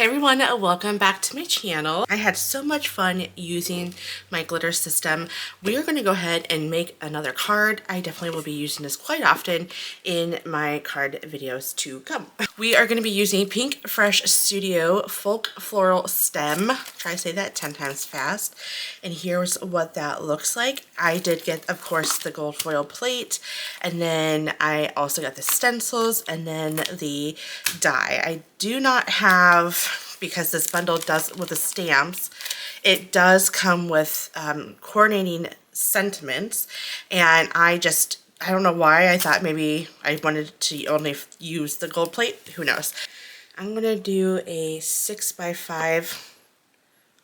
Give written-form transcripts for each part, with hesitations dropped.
everyone, welcome back to my channel. I had so much fun using my glitter system. We are going to go ahead and make another card. I definitely will be using this quite often in my card videos to come. We are going to be using Pink Fresh Studio Folk Floral Stem. Try to say that 10 times fast. And here's what that looks like. I did get, of course, the gold foil plate, and then I also got the stencils and then the die. I do not have, because this bundle does with the stamps, it does come with coordinating sentiments, and I don't know why I thought maybe I wanted to only use the gold plate. Who knows? I'm gonna do a 6x5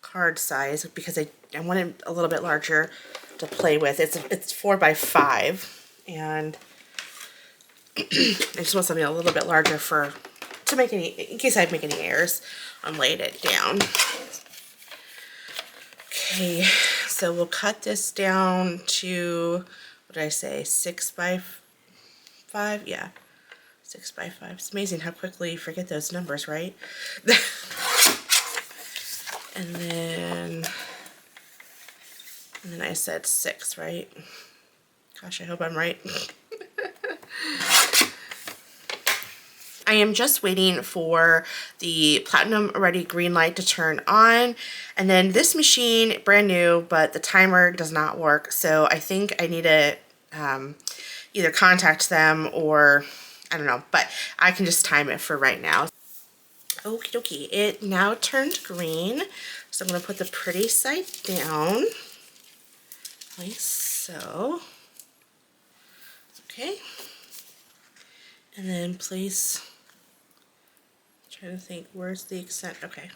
card size because I want it a little bit larger to play with. It's 4x5, and I just want something a little bit larger to make in case I make any errors on laying it down. Okay, so we'll cut this down to, what did I say, 6x5? Yeah, 6x5. It's amazing how quickly you forget those numbers, right? and then I said 6, right? Gosh, I hope I'm right. I am just waiting for the platinum ready green light to turn on, and then this machine, brand new, but the timer does not work, so I think I need to either contact them or I don't know, but I can just time it for right now. Okie dokie, it now turned green, so I'm going to put the pretty side down like so. Okay, and then place, trying to think, where's the accent? Okay,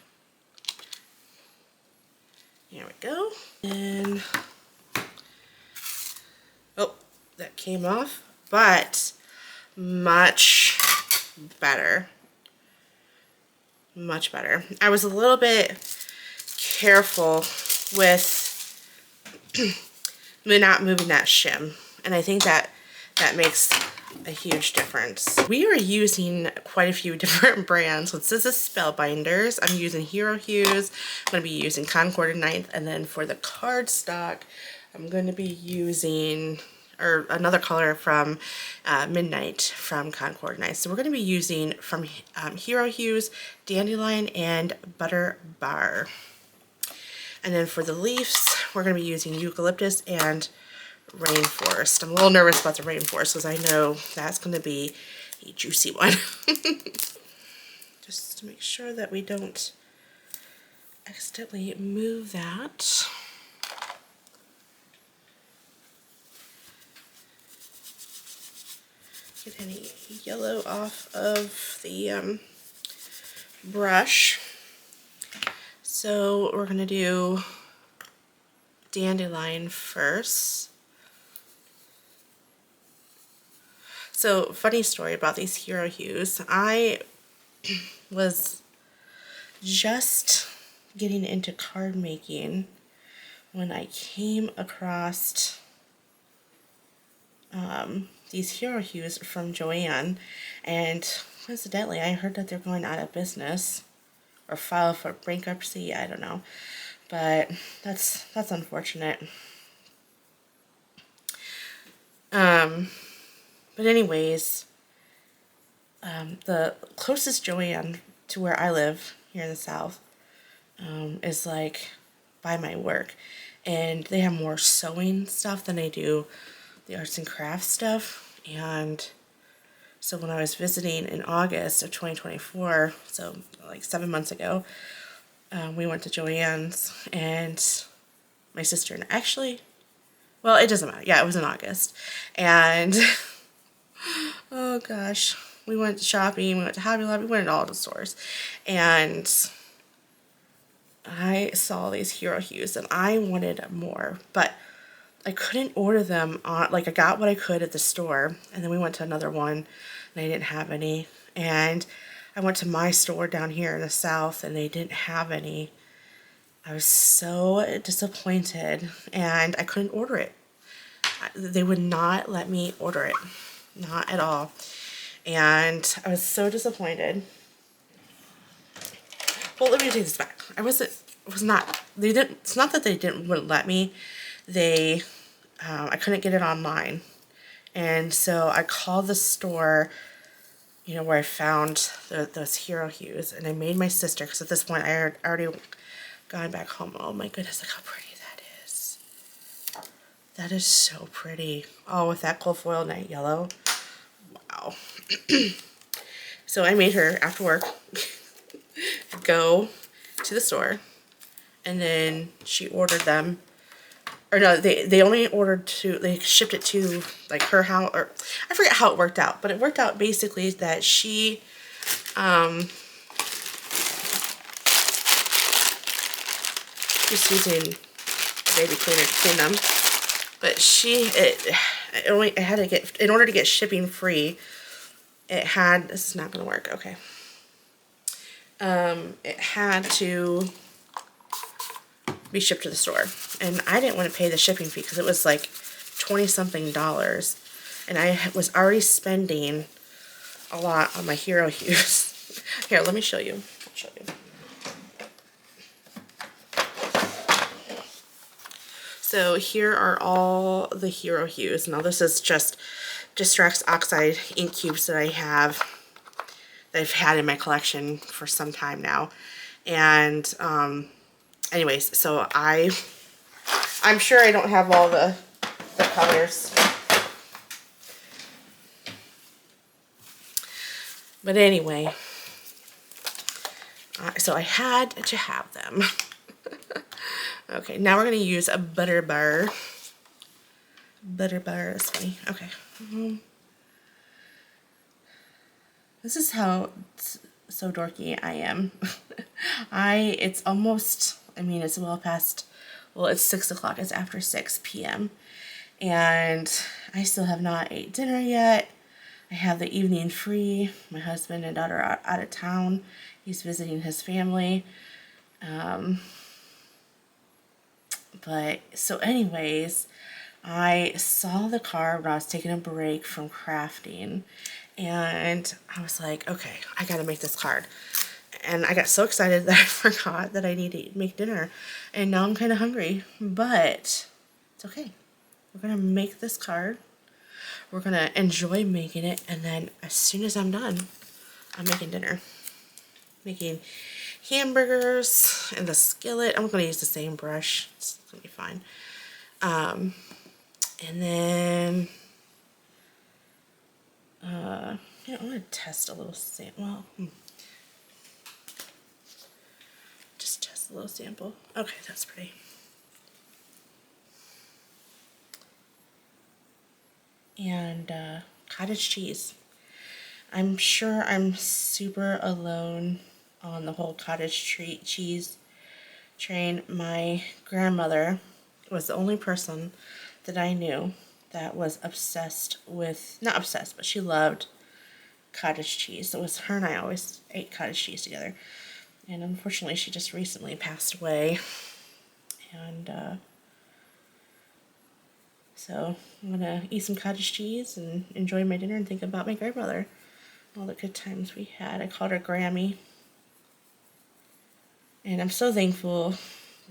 here we go. And oh, that came off, but much better. Much better. I was a little bit careful with not moving that shim, and I think that makes a huge difference. We are using quite a few different brands. So this is Spellbinders. I'm using Hero Hues. I'm going to be using Concord and Ninth, and then for the cardstock, I'm going to be using another color from Midnight from Concord Ninth. So we're going to be using from Hero Hues, Dandelion, and Butter Bar. And then for the leaves, we're going to be using Eucalyptus and Rainforest. I'm a little nervous about the Rainforest because I know that's going to be a juicy one. Just to make sure that we don't accidentally move that. Get any yellow off of the brush. So we're going to do Dandelion first. So, funny story about these Hero Hues. I was just getting into card making when I came across these Hero Hues from Joann, and coincidentally I heard that they're going out of business or file for bankruptcy. I don't know, but that's unfortunate. But anyways, the closest Joann to where I live here in the South is like by my work, and they have more sewing stuff than they do the arts and crafts stuff. And so when I was visiting in August of 2024, so like 7 months ago, we went to Joann's, and my sister and actually, well, it doesn't matter. Yeah, it was in August, and oh gosh, we went shopping, we went to Hobby Lobby, we went to all the stores, and I saw these Hero Hues, and I wanted more, but I couldn't order them on, like I got what I could at the store, and then we went to another one, and they didn't have any, and I went to my store down here in the South, and they didn't have any. I was so disappointed, and I couldn't order it. They would not let me order it. Not at all. And I was so disappointed. Well, let me take this back. It's not that they wouldn't let me. I couldn't get it online. And so I called the store, where I found those hero hues, and I made my sister, because at this point I had already gone back home. Oh my goodness, look how pretty that is. That is so pretty. Oh, with that gold foil night yellow. Wow. So I made her, after work, go to the store, and then she ordered them. Or no, they only they shipped it to like her house, or I forget how it worked out, but it worked out basically that she just using a baby cleaner to clean them, but it had to get, in order to get shipping free, this is not going to work, okay, it had to be shipped to the store, and I didn't want to pay the shipping fee because it was like $20-something, and I was already spending a lot on my hero hues. Here, let me show you. I'll show you. So here are all the hero hues. Now this is just Distress Oxide ink cubes that I've had in my collection for some time now, and anyways, so I'm sure I don't have all the colors. But anyway, so I had to have them. Okay, now we're going to use a butter bar. Butter bar is funny. Okay. This is how so dorky I am. It's almost, it's well past, it's 6 o'clock. It's after 6 p.m. And I still have not ate dinner yet. I have the evening free. My husband and daughter are out of town. He's visiting his family. But so anyways, I saw the card when I was taking a break from crafting, and I was like, okay, I gotta make this card. And I got so excited that I forgot that I need to make dinner, and now I'm kind of hungry, but it's okay. We're gonna make this card. We're gonna enjoy making it, and then as soon as I'm done, I'm making dinner. Making hamburgers in the skillet. I'm gonna use the same brush. It's gonna be fine. And then I want to test a little sample. Just test a little sample. Okay, that's pretty. And cottage cheese. I'm sure I'm super alone on the whole cottage cheese train. My grandmother was the only person that I knew that was obsessed with, not obsessed, but she loved cottage cheese. It was her and I always ate cottage cheese together. And unfortunately, she just recently passed away. And so I'm gonna eat some cottage cheese and enjoy my dinner and think about my grandmother. All the good times we had. I called her Grammy. And I'm so thankful,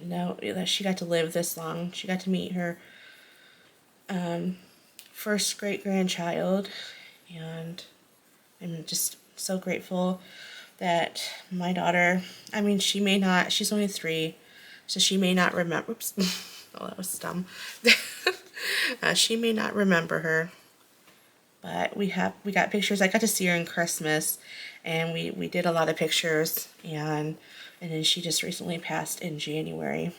that she got to live this long. She got to meet her first great-grandchild, and I'm just so grateful that my daughter, she's only 3, so she may not remember, oops, oh, that was dumb. She may not remember her, but we got pictures. I got to see her in Christmas, and we did a lot of pictures, and then she just recently passed in January,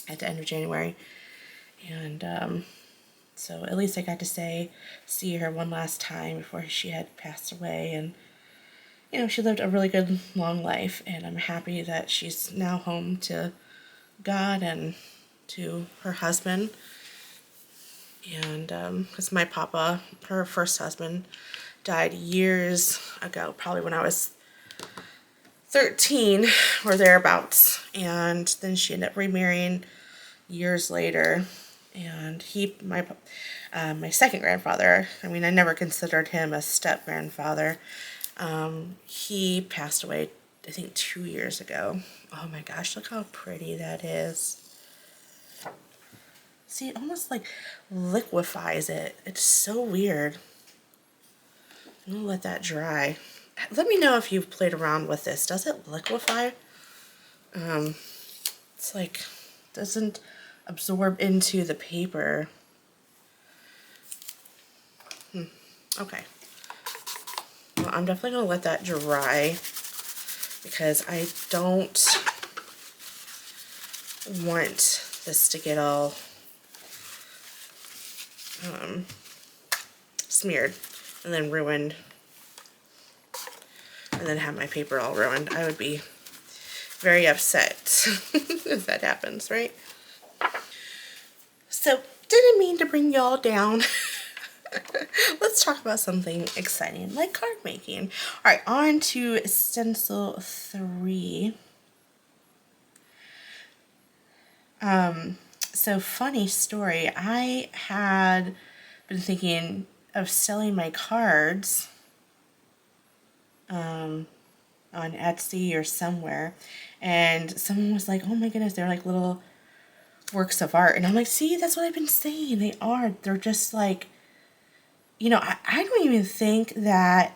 at the end of January. And so at least I got to see her one last time before she had passed away. And she lived a really good long life, and I'm happy that she's now home to God and to her husband. And because my papa, her first husband, died years ago, probably when I was 13 or thereabouts, and then she ended up remarrying years later. And my second grandfather, I never considered him a step grandfather. He passed away I think 2 years ago. Oh my gosh, look how pretty that is. See, it almost like liquefies it. It's so weird. I'm gonna let that dry. Let me know if you've played around with this. Does it liquefy? It's like, doesn't absorb into the paper. Okay. Well, I'm definitely gonna let that dry because I don't want this to get all smeared and then ruined, and then have my paper all ruined. I would be very upset if that happens, right? So, didn't mean to bring y'all down. Let's talk about something exciting like card making. All right, on to stencil 3. So funny story, I had been thinking of selling my cards on Etsy or somewhere, and someone was like, oh my goodness, they're like little works of art. And I'm like, see, that's what I've been saying. They are. They're just like, you know, I don't even think that,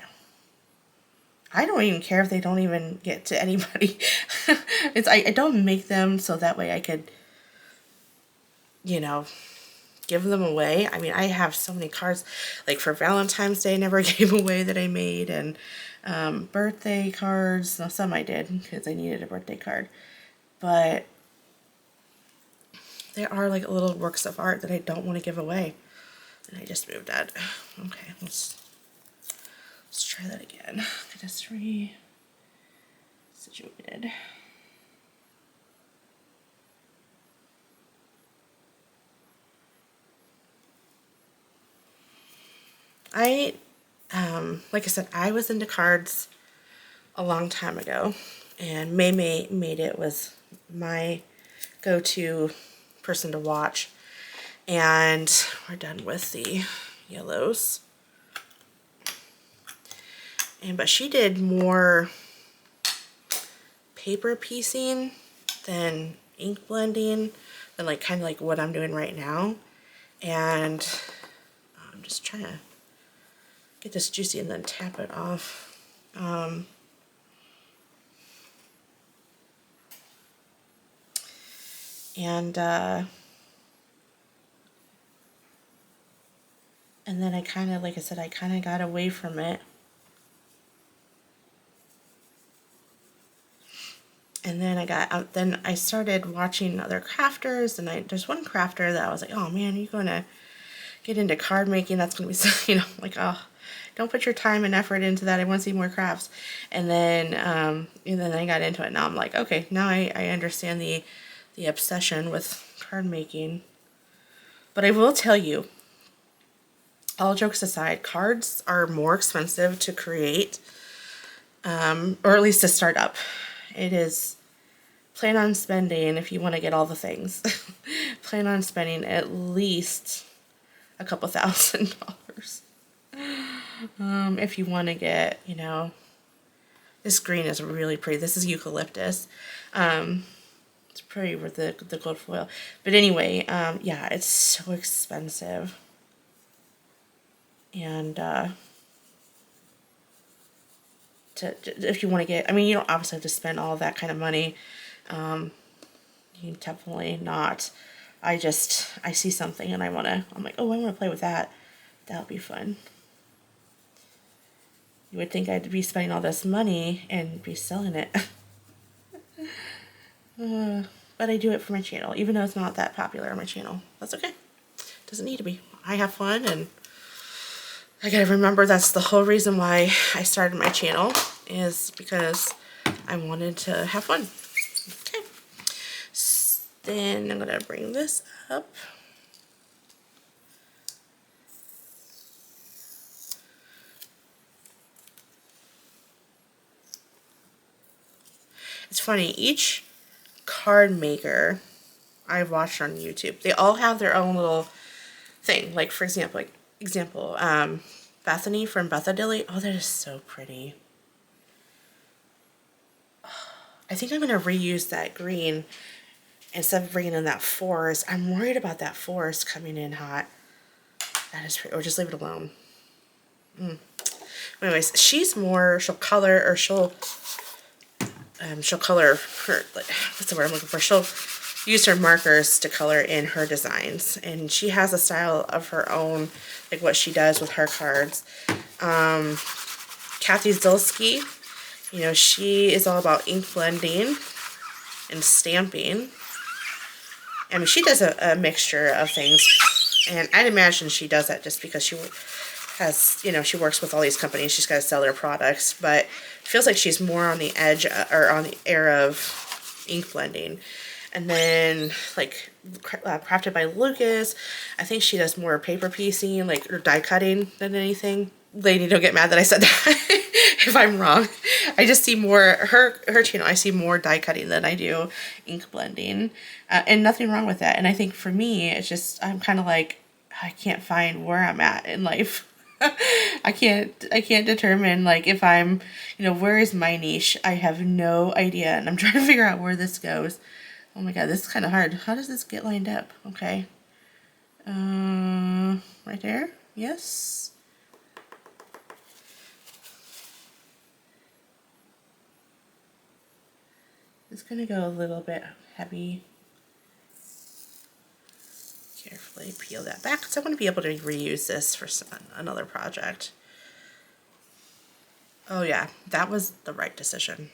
I don't even care if they don't even get to anybody. I don't make them so that way I could, you know, give them away. I mean, I have so many cards, like for Valentine's Day, I never gave away that I made, and birthday cards. No, some I did because I needed a birthday card, but there are like little works of art that I don't want to give away. And I just moved that. Okay, let's try that again. Get us situated. Like I said, I was into cards a long time ago, and May made it was my go-to person to watch. And we're done with the yellows. But she did more paper piecing than ink blending, than like kind of like what I'm doing right now. And I'm just trying to get this juicy and then tap it off. And then I kind of, like I said, I kind of got away from it. And then then I started watching other crafters, and there's one crafter that I was like, oh man, you're gonna get into card making, that's gonna be so, you know, like, oh, don't put your time and effort into that, I want to see more crafts. And then I got into it, now I'm like, okay, now I understand the obsession with card making. But I will tell you, all jokes aside, cards are more expensive to create, or at least to start up. It is, plan on spending, if you want to get all the things, plan on spending at least a couple $1,000. If you want to get, you know, this green is really pretty. This is eucalyptus. It's pretty with the gold foil. But anyway, yeah, it's so expensive. And if you want to get, I mean, you don't obviously have to spend all that kind of money. You definitely not. I see something and I'm like, oh, I want to play with that. That would be fun. You would think I'd be spending all this money and be selling it. But I do it for my channel, even though it's not that popular on my channel. That's okay. Doesn't need to be. I have fun, and I gotta remember that's the whole reason why I started my channel, is because I wanted to have fun. Okay. Then I'm gonna bring this up. It's funny, each card maker I've watched on YouTube, they all have their own little thing. Like, for example, Bethany from Bethadilly. Oh, that is so pretty. I think I'm going to reuse that green instead of bringing in that forest. I'm worried about that forest coming in hot. That is pretty, or just leave it alone. Anyways, she's more, she'll color, or she'll color her, like, what's the word I'm looking for? She'll use her markers to color in her designs. And she has a style of her own, like what she does with her cards. Kathy Zilski, you know, she is all about ink blending and stamping. I mean, she does a mixture of things. And I'd imagine she does that just because she has, you know, she works with all these companies. She's got to sell their products. But it feels like she's more on the edge, or on the air of ink blending. And then, like, Crafted by Lucas, I think she does more paper piecing, like, or die cutting than anything. Lady, don't get mad that I said that if I'm wrong. I just see more, her channel, I see more die cutting than I do ink blending. And nothing wrong with that. And I think for me, it's just, I'm kind of like, I can't find where I'm at in life. I can't determine, like, if I'm, you know, where is my niche? I have no idea. And I'm trying to figure out where this goes. Oh my god, this is kind of hard. How does this get lined up? Okay. Right there? Yes. It's going to go a little bit heavy. Carefully peel that back because I want to be able to reuse this for another project. Oh yeah, that was the right decision.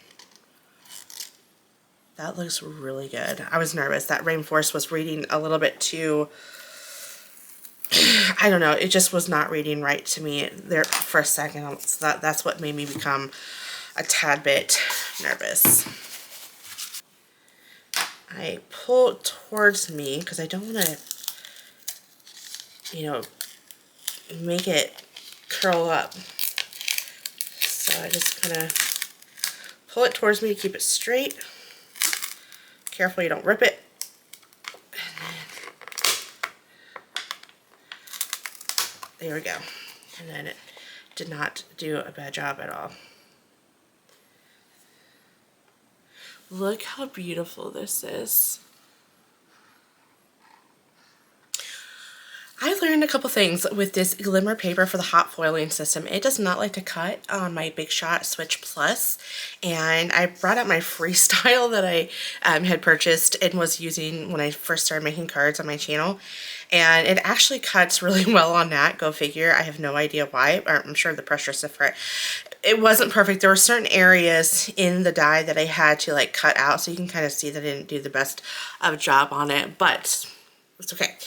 That looks really good. I was nervous. That rainforest was reading a little bit too, I don't know, it just was not reading right to me there for a second. So that's what made me become a tad bit nervous. I pull it towards me because I don't want to, you know, make it curl up. So I just kind of pull it towards me to keep it straight. Careful you don't rip it. There we go. And then it did not do a bad job at all. Look how beautiful this is. I learned a couple things with this glimmer paper for the hot foiling system. It does not like to cut on my Big Shot Switch Plus, and I brought out my freestyle that I had purchased and was using when I first started making cards on my channel, and it actually cuts really well on that. Go figure. I have no idea why, or I'm sure the pressure is different. It wasn't perfect. There were certain areas in the die that I had to like cut out, so you can kind of see that I didn't do the best of a job on it, but it's okay.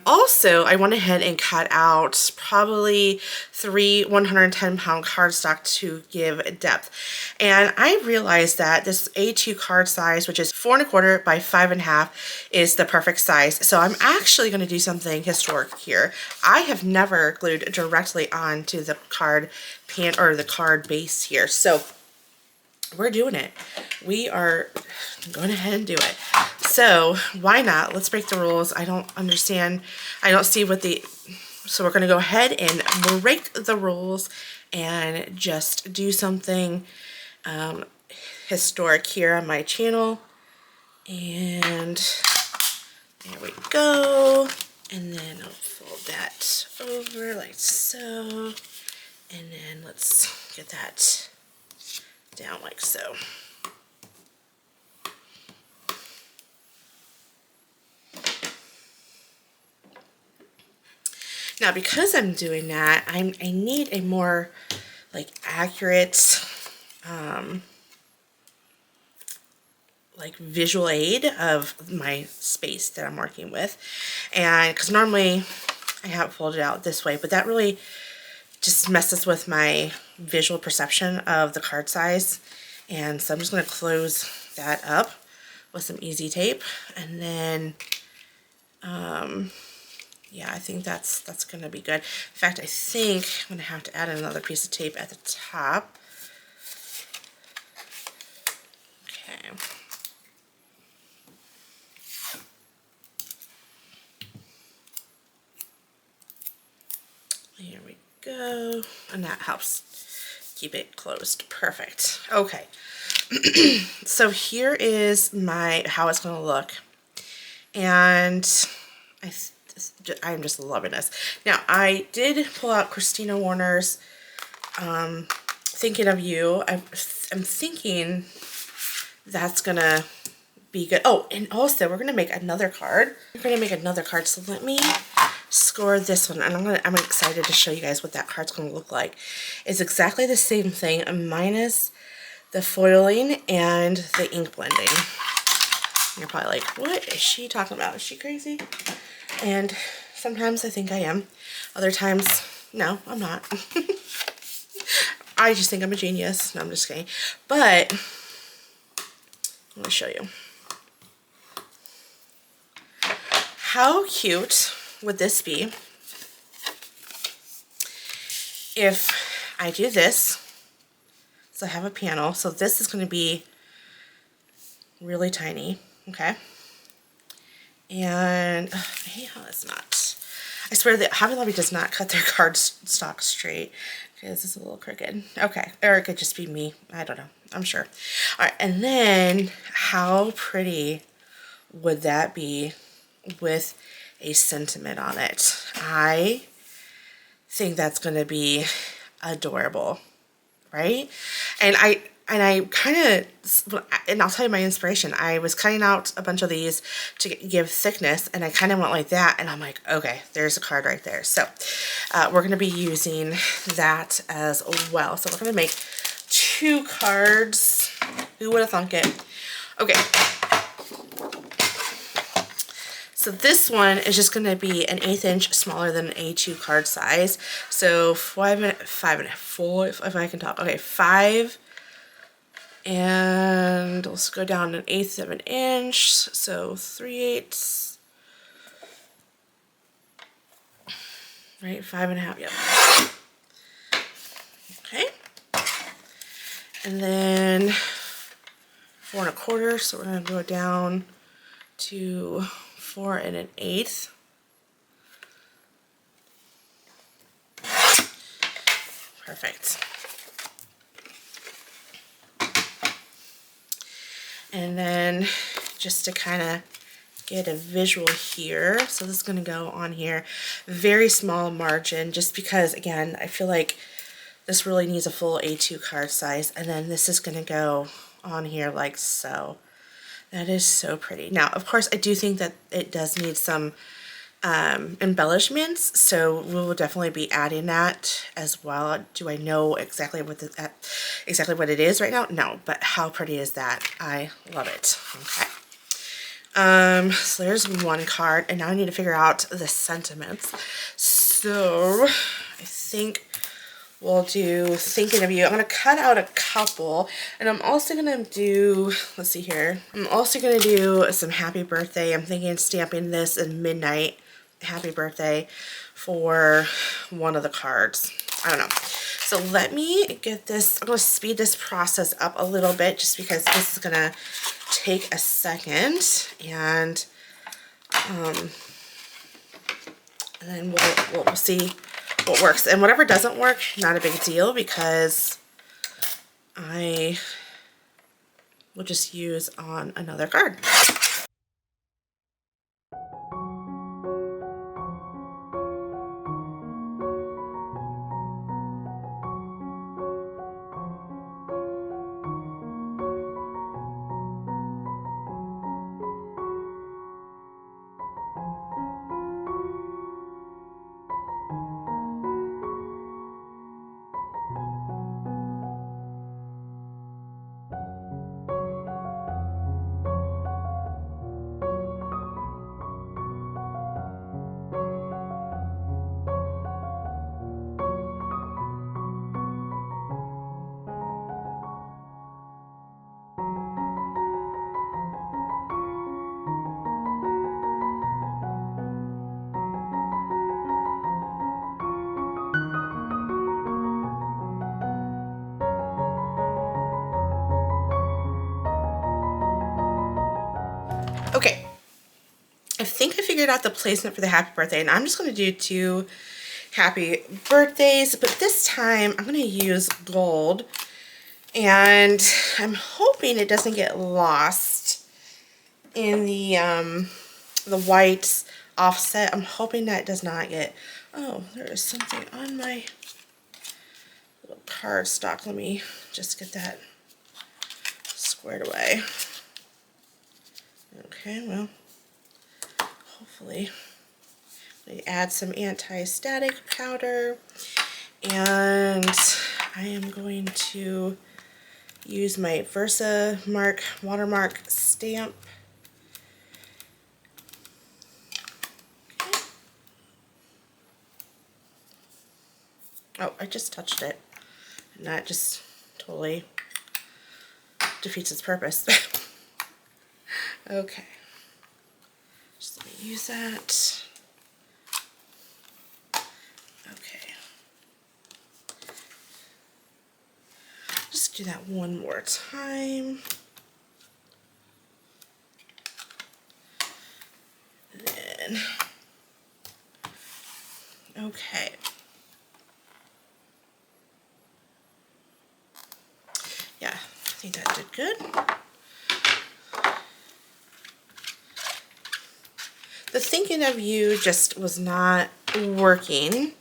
Also, I went ahead and cut out probably 3 110-pound cardstock to give depth. And I realized that this A2 card size, which is 4 1/4 by 5 1/2, is the perfect size. So I'm actually going to do something historic here. I have never glued directly onto the card pan or the card base here. So we're doing it. We are going ahead and do it. So why not? Let's break the rules. I don't understand. I don't see what the, so we're going to go ahead and break the rules and just do something historic here on my channel. And there we go. And then I'll fold that over like so. And then let's get that down like so. Now, because I'm doing that, I need a more like accurate like visual aid of my space that I'm working with. And because normally I have it folded out this way, but that really just messes with my visual perception of the card size. And so I'm just going to close that up with some easy tape. And then, yeah, I think that's going to be good. In fact, I think I'm going to have to add another piece of tape at the top. Okay. Here we go. And that helps keep it closed. Perfect. Okay. So here is how it's going to look. And I'm just loving this. Now, I did pull out Christina Warner's Thinking of You. I'm thinking that's going to be good. Oh, and also we're going to make another card. So let me score this one, and I'm excited to show you guys what that card's going to look like. It's exactly the same thing minus the foiling and the ink blending. You're probably like, what is she talking about? Is she crazy? And sometimes I think I am. Other times, no, I'm not. I just think I'm a genius. No, I'm just kidding. But I'm going to show you. How cute would this be if I do this? So I have a panel. So this is going to be really tiny. Okay. And I hate how it's not. I swear that Hobby Lobby does not cut their card stock straight. Okay, this is a little crooked. Okay, or it could just be me. I don't know. I'm sure. All right, and then how pretty would that be with a sentiment on it? I think that's going to be adorable, right? And I kind of, and I'll tell you my inspiration. I was cutting out a bunch of these to give thickness, and I kind of went like that, and I'm like, okay, there's a card right there. So we're going to be using that as well. So we're going to make 2 cards. Who would have thunk it? Okay. So this one is just going to be an 1/8 inch smaller than an A2 card size. So 5 and 4, if I can talk. Okay, 5. And let's go down 1/8 of an inch, so 3/8, right? 5.5, yep. Okay. And then 4 1/4, so we're going to go down to 4 1/8. Perfect. And then just to kind of get a visual here, so this is going to go on here, very small margin, just because, again, I feel like this really needs a full A2 card size, and then this is going to go on here like so. That is so pretty. Now, of course, I do think that it does need some embellishments, so we will definitely be adding that as well. Do I know exactly what it is right now? No, but how pretty is that? I love it. Okay. So there's one card, and now I need to figure out the sentiments. So I think we'll do Thinking of You. I'm going to cut out a couple, and I'm also going to do, let's see here, I'm also going to do some happy birthday. I'm thinking stamping this in midnight, happy birthday, for one of the cards. I don't know. So let me get this, I'm going to speed this process up a little bit just because this is going to take a second, and then we'll see what works. And whatever doesn't work, not a big deal, because I will just use on another card. Okay, I think I figured out the placement for the happy birthday, and I'm just going to do 2 happy birthdays, but this time I'm going to use gold And I'm hoping it doesn't get lost in the white offset. I'm hoping that does not get, oh, there is something on my little cardstock. Let me just get that squared away. Okay, well, hopefully we add some anti-static powder, and I am going to use my Versamark watermark stamp. Okay. Oh, I just touched it, and that just totally defeats its purpose. Okay, just let me use that. Okay, just do that one more time. And then, okay. Yeah, I think that did good. The thinking of you just was not working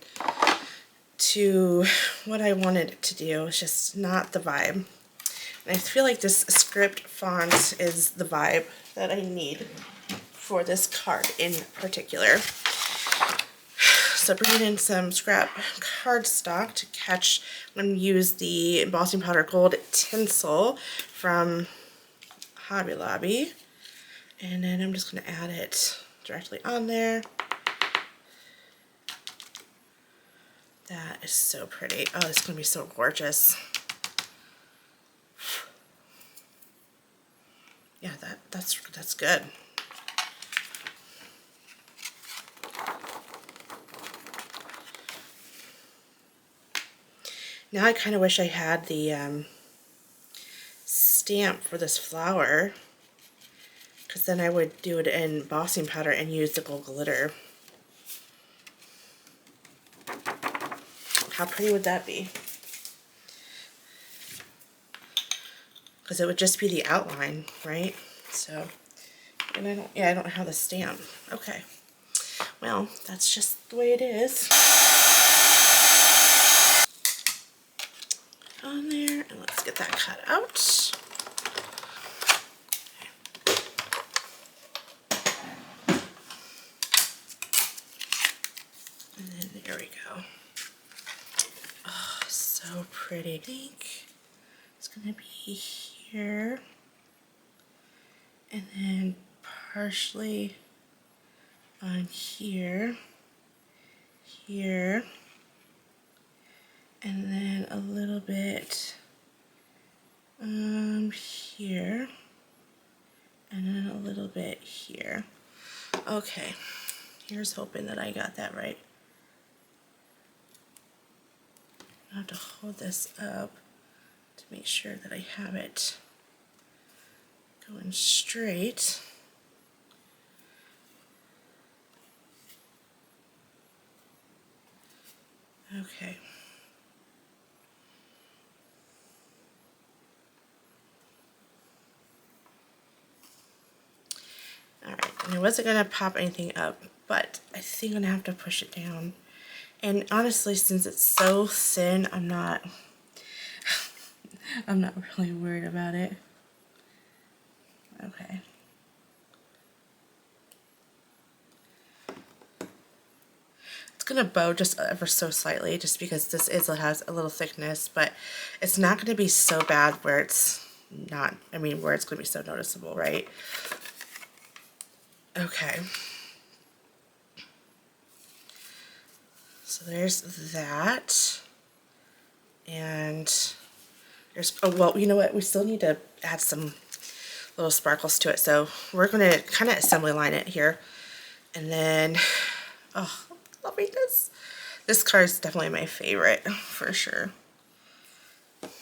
to what I wanted it to do. It's just not the vibe. And I feel like this script font is the vibe that I need for this card in particular. So bringing in some scrap cardstock to catch, I'm going to use the embossing powder gold tinsel from Hobby Lobby. And then I'm just going to add it directly on there. That is so pretty. Oh, it's going to be so gorgeous. Yeah, that's good. Now I kind of wish I had the stamp for this flower, because then I would do it in embossing powder and use the gold glitter. How pretty would that be? Because it would just be the outline, right? So, and I don't have the stamp. Okay. Well, that's just the way it is. On there, and let's get that cut out. And then there we go. Oh, so pretty. I think it's gonna be here, and then partially on here, here, and then a little bit here, and then a little bit here. Okay, here's hoping that I got that right. I have to hold this up to make sure that I have it going straight. Okay. Alright, and I wasn't going to pop anything up, but I think I'm going to have to push it down. And honestly, since it's so thin, I'm not really worried about it. Okay. It's going to bow just ever so slightly, just because this has a little thickness, but it's not going to be so bad where it's not, where it's going to be so noticeable, right? Okay. So there's that. And there's, oh, well, you know what? We still need to add some little sparkles to it. So we're going to kind of assembly line it here. And then, oh, loving this. This card is definitely my favorite, for sure.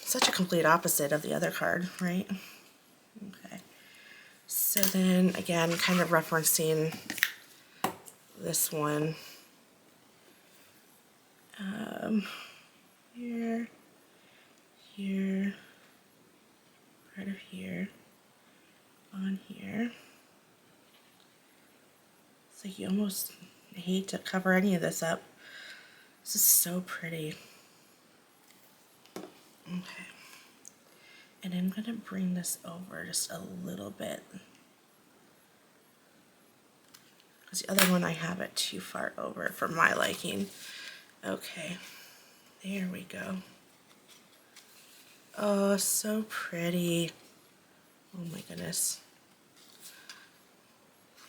Such a complete opposite of the other card, right? Okay. So then, again, kind of referencing this one. Here, here, part of here on here. It's like you almost hate to cover any of this up. This is so pretty. Okay. And I'm going to bring this over just a little bit. Because the other one I have it too far over for my liking. Okay. There we go. Oh, so pretty. Oh my goodness.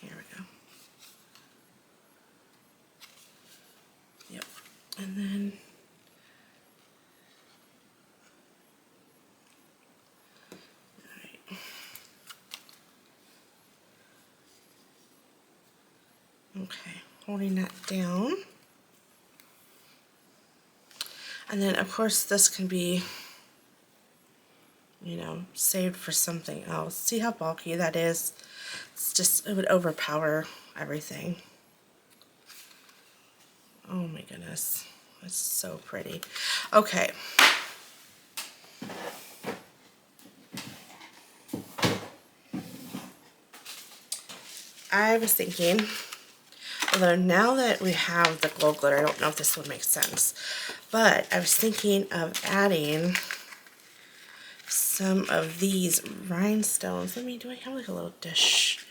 Here we go. Yep. And then okay, holding that down. And then of course this can be, you know, saved for something else. See how bulky that is? It's just, it would overpower everything. Oh my goodness, it's so pretty. Okay. I was thinking, although now that we have the gold glitter, I don't know if this would make sense, but I was thinking of adding some of these rhinestones. Do I have like a little dish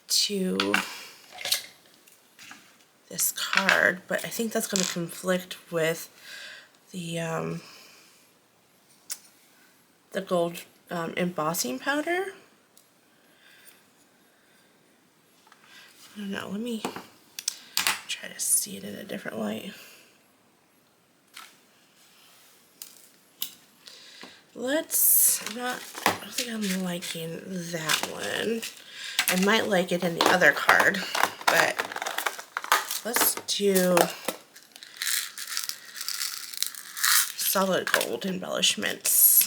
to this card? But I think that's going to conflict with the gold embossing powder. I don't know, let me try to see it in a different light. I don't think I'm liking that one. I might like it in the other card, but let's do solid gold embellishments.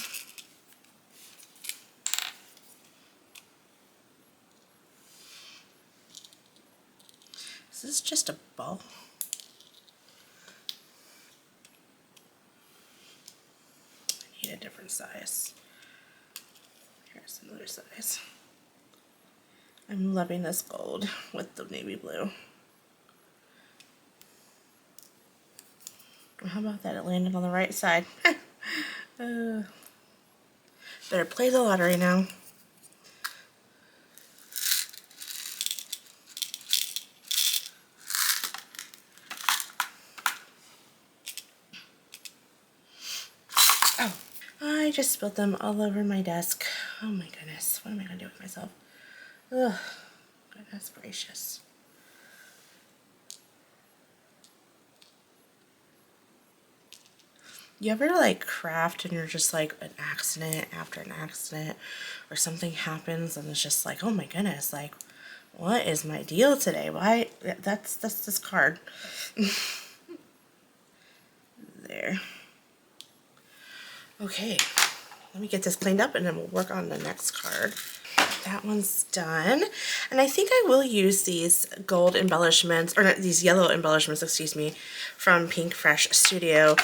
Is this just a ball? I need a different size. Here's another size. I'm loving this gold with the navy blue. How about that? It landed on the right side. Better play the lottery now. Oh, I just spilled them all over my desk. Oh my goodness, what am I gonna do with myself? Ugh, goodness gracious. You ever like craft and you're just like an accident after an accident, or something happens and it's just like, oh my goodness, like what is my deal today? Why? That's this card. There. Okay, let me get this cleaned up and then we'll work on the next card. That one's done. And I think I will use these gold embellishments, or not, these yellow embellishments, excuse me, from Pink Fresh Studio.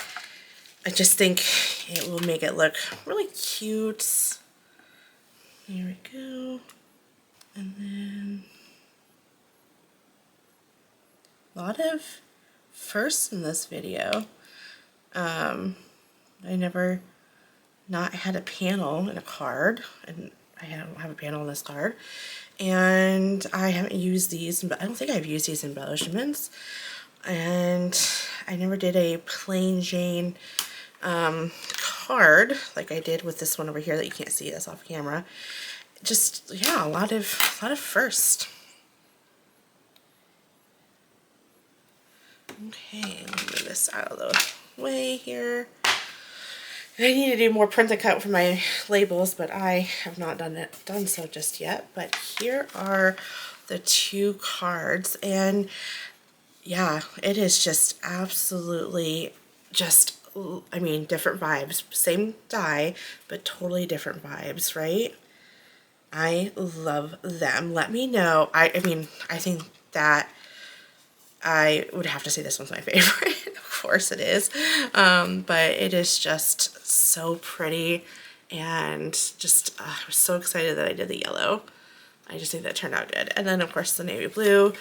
I just think it will make it look really cute. There we go. And then a lot of firsts in this video. I never not had a panel in a card, and I don't have a panel in this card. And I haven't used these, but I don't think I've used these embellishments. And I never did a plain Jane card like I did with this one over here that you can't see us off camera. Just, yeah, a lot of first. Okay, let me move this out of the way here. And I need to do more print and cut for my labels, but I have not done so just yet. But here are the two cards, and yeah, it is just absolutely just, I mean, different vibes. Same die, but totally different vibes, right? I love them. Let me know. I mean, I think that I would have to say this one's my favorite. Of course it is. But it is just so pretty, and just I was so excited that I did the yellow. I just think that turned out good. And then of course the navy blue.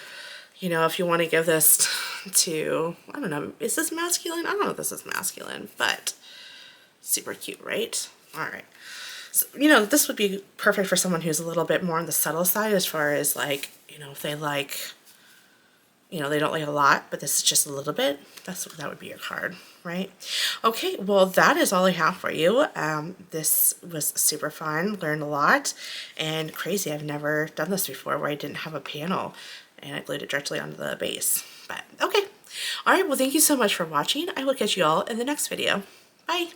You know, if you want to give this to, I don't know, is this masculine? I don't know if this is masculine, but super cute, right? All right. So, you know, this would be perfect for someone who's a little bit more on the subtle side as far as like, you know, if they like, you know, they don't like a lot, but this is just a little bit, that would be your card, right? Okay, well, that is all I have for you. This was super fun, learned a lot, and crazy. I've never done this before where I didn't have a panel and I glued it directly onto the base. But okay. All right, well, thank you so much for watching. I will catch you all in the next video. Bye.